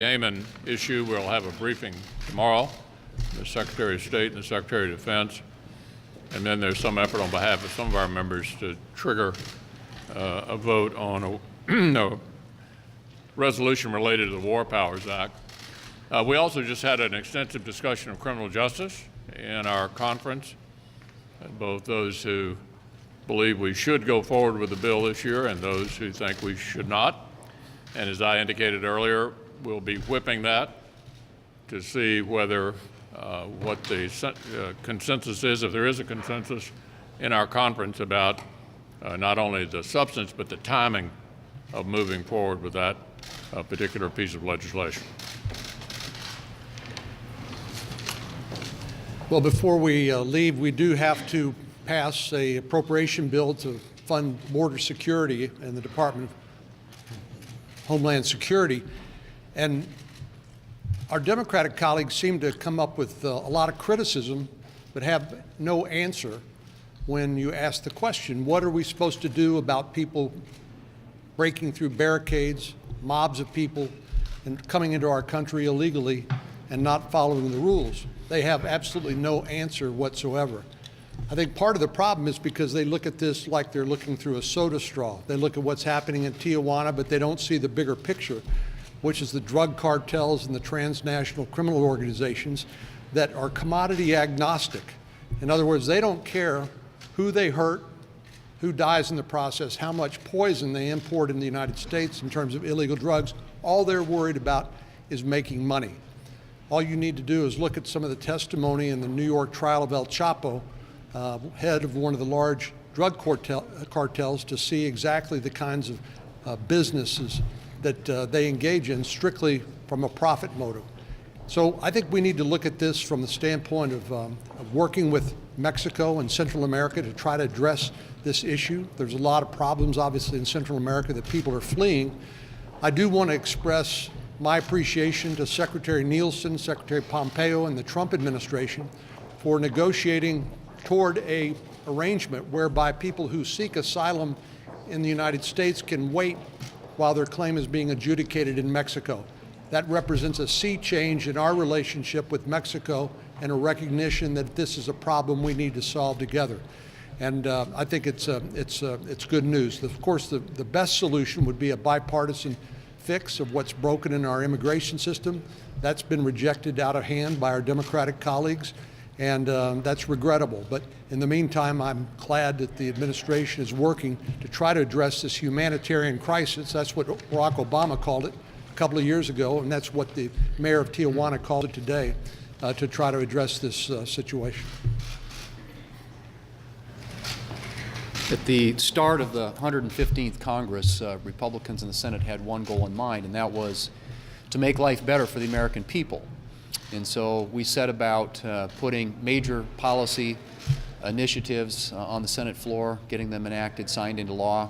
Yemen issue, we'll have a briefing tomorrow, the Secretary of State and the Secretary of Defense, and then there's some effort on behalf of some of our members to trigger a vote on a resolution related to the War Powers Act. We also just had an extensive discussion of criminal justice in our conference, both those who believe we should go forward with the bill this year and those who think we should not. And as I indicated earlier, we'll be whipping that to see whether what the consensus is, if there is a consensus in our conference about not only the substance but the timing of moving forward with that particular piece of legislation. Well, before we leave, we do have to pass an appropriation bill to fund border security and the Department of Homeland Security. And our Democratic colleagues seem to come up with a lot of criticism, but have no answer when you ask the question, what are we supposed to do about people breaking through barricades, mobs of people, and coming into our country illegally and not following the rules? They have absolutely no answer whatsoever. I think part of the problem is because they look at this like they're looking through a soda straw. They look at what's happening in Tijuana, but they don't see the bigger picture, which is the drug cartels and the transnational criminal organizations that are commodity agnostic. In other words, they don't care who they hurt, who dies in the process, how much poison they import in the United States in terms of illegal drugs. All they're worried about is making money. All you need to do is look at some of the testimony in the New York trial of El Chapo, head of one of the large drug cartels, to see exactly the kinds of businesses that they engage in strictly from a profit motive. So I think we need to look at this from the standpoint of working with Mexico and Central America to try to address this issue. There's a lot of problems, obviously, in Central America that people are fleeing. I do want to express my appreciation to Secretary Nielsen, Secretary Pompeo, and the Trump administration for negotiating toward an arrangement whereby people who seek asylum in the United States can wait while their claim is being adjudicated in Mexico. That represents a sea change in our relationship with Mexico and a recognition that this is a problem we need to solve together. And I think it's good news. Of course, the best solution would be a bipartisan fix of what's broken in our immigration system. That's been rejected out of hand by our Democratic colleagues, and that's regrettable. But in the meantime, I'm glad that the administration is working to try to address this humanitarian crisis. That's what Barack Obama called it a couple of years ago, and that's what the mayor of Tijuana called it today, to try to address this situation. At the start of the 115th Congress, Republicans in the Senate had one goal in mind, and that was to make life better for the American people. And so we set about putting major policy initiatives on the Senate floor, getting them enacted, signed into law,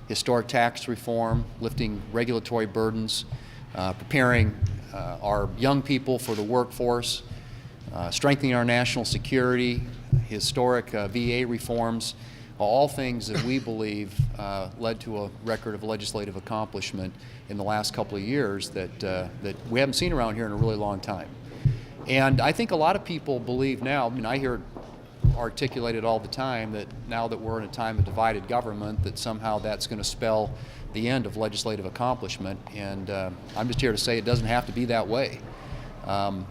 historic tax reform, lifting regulatory burdens, preparing our young people for the workforce, strengthening our national security, historic VA reforms, all things that we believe led to a record of legislative accomplishment in the last couple of years that we haven't seen around here in a really long time. And I think a lot of people believe now, I mean, I hear it articulated all the time that now that we're in a time of divided government, that somehow that's going to spell the end of legislative accomplishment. And I'm just here to say it doesn't have to be that way.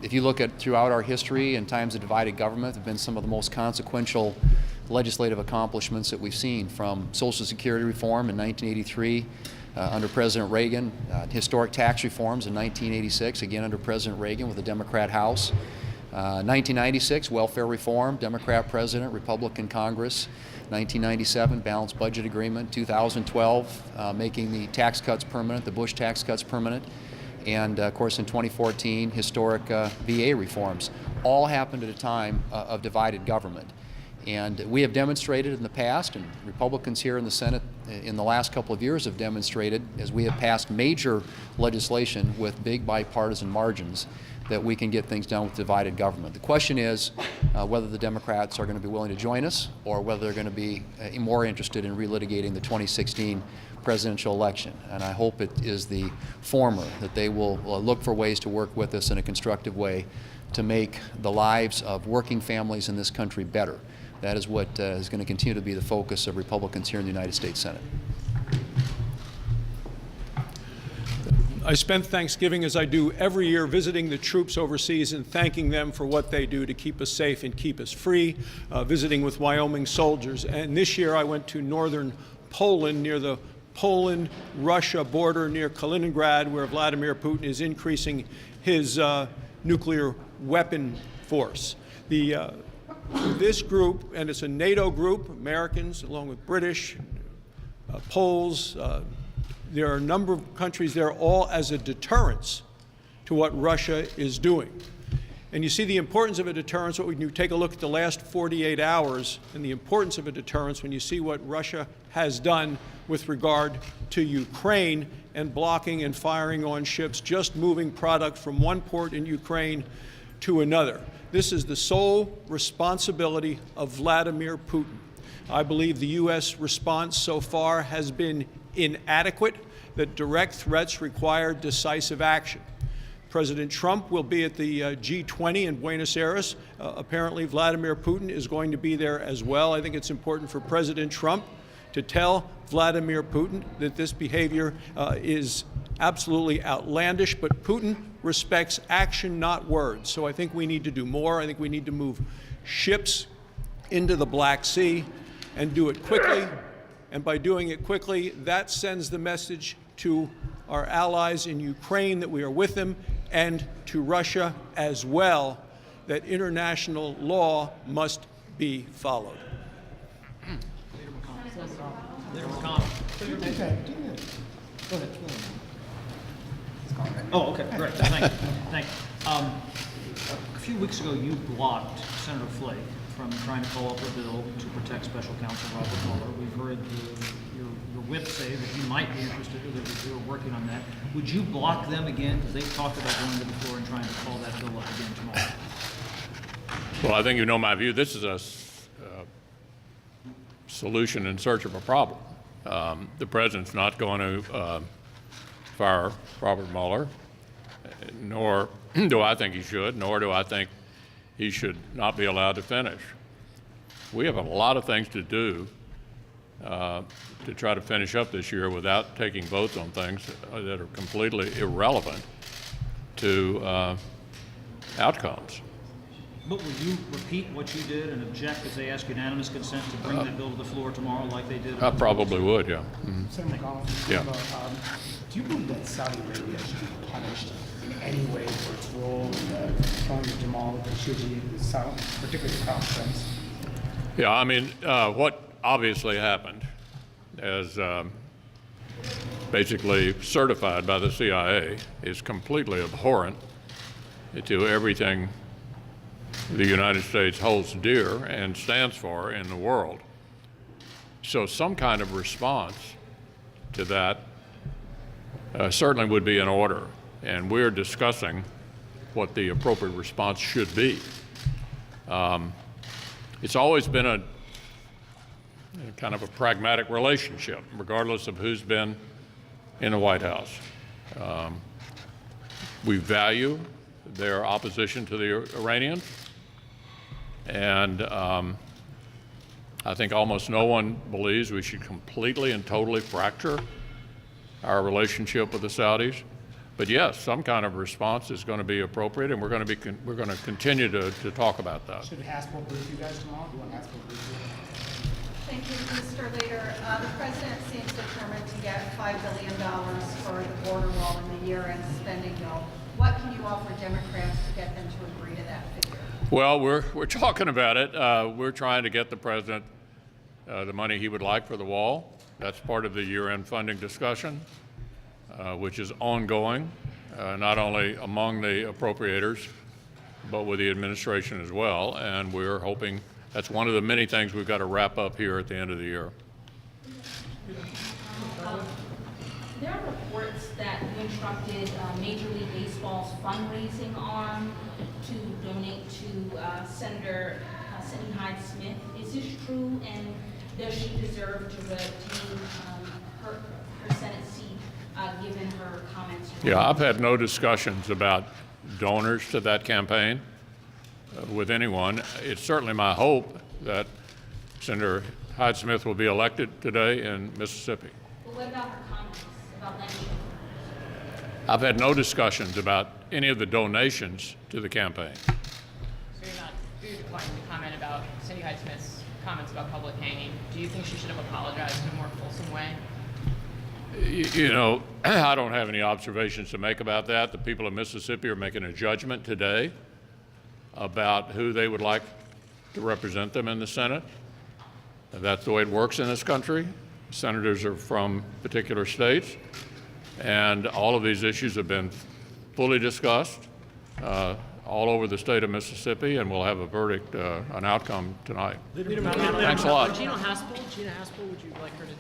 If you look at throughout our history, in times of divided government, there have been some of the most consequential legislative accomplishments that we've seen, from Social Security reform in 1983 under President Reagan, historic tax reforms in 1986, again under President Reagan with a Democrat House, 1996, welfare reform, Democrat President, Republican Congress, 1997, balanced budget agreement, 2012, making the tax cuts permanent, the Bush tax cuts permanent, and of course in 2014, historic VA reforms. All happened at a time of divided government. And we have demonstrated in the past, and Republicans here in the Senate in the last couple of years have demonstrated, as we have passed major legislation with big bipartisan margins, that we can get things done with divided government. The question is whether the Democrats are going to be willing to join us or whether they're going to be more interested in relitigating the 2016 presidential election. And I hope it is the former, that they will look for ways to work with us in a constructive way to make the lives of working families in this country better. That is what is going to continue to be the focus of Republicans here in the United States Senate. I spent Thanksgiving, as I do every year, visiting the troops overseas and thanking them for what they do to keep us safe and keep us free, visiting with Wyoming soldiers. And this year I went to northern Poland, near the Poland-Russia border near Kaliningrad, where Vladimir Putin is increasing his nuclear weapon force. This group, and it's a NATO group, Americans along with British, Poles, there are a number of countries there, all as a deterrence to what Russia is doing. And you see the importance of a deterrence when you take a look at the last 48 hours and the importance of a deterrence when you see what Russia has done with regard to Ukraine and blocking and firing on ships, just moving product from one port in Ukraine to another. This is the sole responsibility of Vladimir Putin. I believe the U.S. response so far has been inadequate, that direct threats require decisive action. President Trump will be at the G20 in Buenos Aires. Apparently, Vladimir Putin is going to be there as well. I think it's important for President Trump to tell Vladimir Putin that this behavior is absolutely outlandish, but Putin respects action, not words. So I think we need to do more. I think we need to move ships into the Black Sea and do it quickly. And by doing it quickly, that sends the message to our allies in Ukraine that we are with them, and to Russia as well, that international law must be followed. Oh, okay, great, thank you, thank you. A few weeks ago, you blocked Senator Flake from trying to call up a bill to protect Special Counsel Robert Mueller. We've heard your whip say that you might be interested, or that you were working on that. Would you block them again? Because they've talked about going to the floor and trying to call that bill up again tomorrow. Well, I think you know my view. This is a solution in search of a problem. The president's not going to fire Robert Mueller, nor do I think he should, nor do I think he should not be allowed to finish. We have a lot of things to do to try to finish up this year without taking votes on things that are completely irrelevant to outcomes. But will you repeat what you did and object if they ask unanimous consent to bring that bill to the floor tomorrow like they did? I probably would, yeah. Mm-hmm. Senator McConnell, Yeah. Do you believe that Saudi Arabia should be punished in any way for its role in the killing of Jamal Khashoggi, particularly the Crown Prince? Yeah, I mean, what obviously happened, as basically certified by the CIA, is completely abhorrent to everything the United States holds dear and stands for in the world. So some kind of response to that certainly would be in order, and we're discussing what the appropriate response should be. It's always been a kind of a pragmatic relationship, regardless of who's been in the White House. We value their opposition to the Iranians, and I think almost no one believes we should completely and totally fracture our relationship with the Saudis. But yes, some kind of response is going to be appropriate, and we're going to continue to talk about that. Should Haspel brief you guys tomorrow? Do you want Haspel to brief you? Thank you, Mr. Leader. The President seems determined to get $5 billion for the border wall in the year-end spending bill. What can you offer Democrats to get them to agree to that figure? Well, we're talking about it. We're trying to get the President the money he would like for the wall. That's part of the year-end funding discussion, which is ongoing, not only among the appropriators, but with the administration as well. And we're hoping that's one of the many things we've got to wrap up here at the end of the year. There are reports that you instructed Major League Baseball's front fundraising arm to donate to Senator Cindy Hyde-Smith. Is this true, and does she deserve to retain her Senate seat given her comments? Yeah, I've had no discussions about donors to that campaign with anyone. It's certainly my hope that Senator Hyde-Smith will be elected today in Mississippi. But what about her comments about lending? I've had no discussions about any of the donations to the campaign. So you're declining to comment about Cindy Hyde-Smith's comments about public hanging. Do you think she should have apologized in a more fulsome way? You know, I don't have any observations to make about that. The people of Mississippi are making a judgment today about who they would like to represent them in the Senate. That's the way it works in this country. Senators are from particular states, and all of these issues have been fully discussed all over the state of Mississippi, and we'll have a verdict, an outcome tonight. Thanks a lot. Gina Haspel, would you like her to?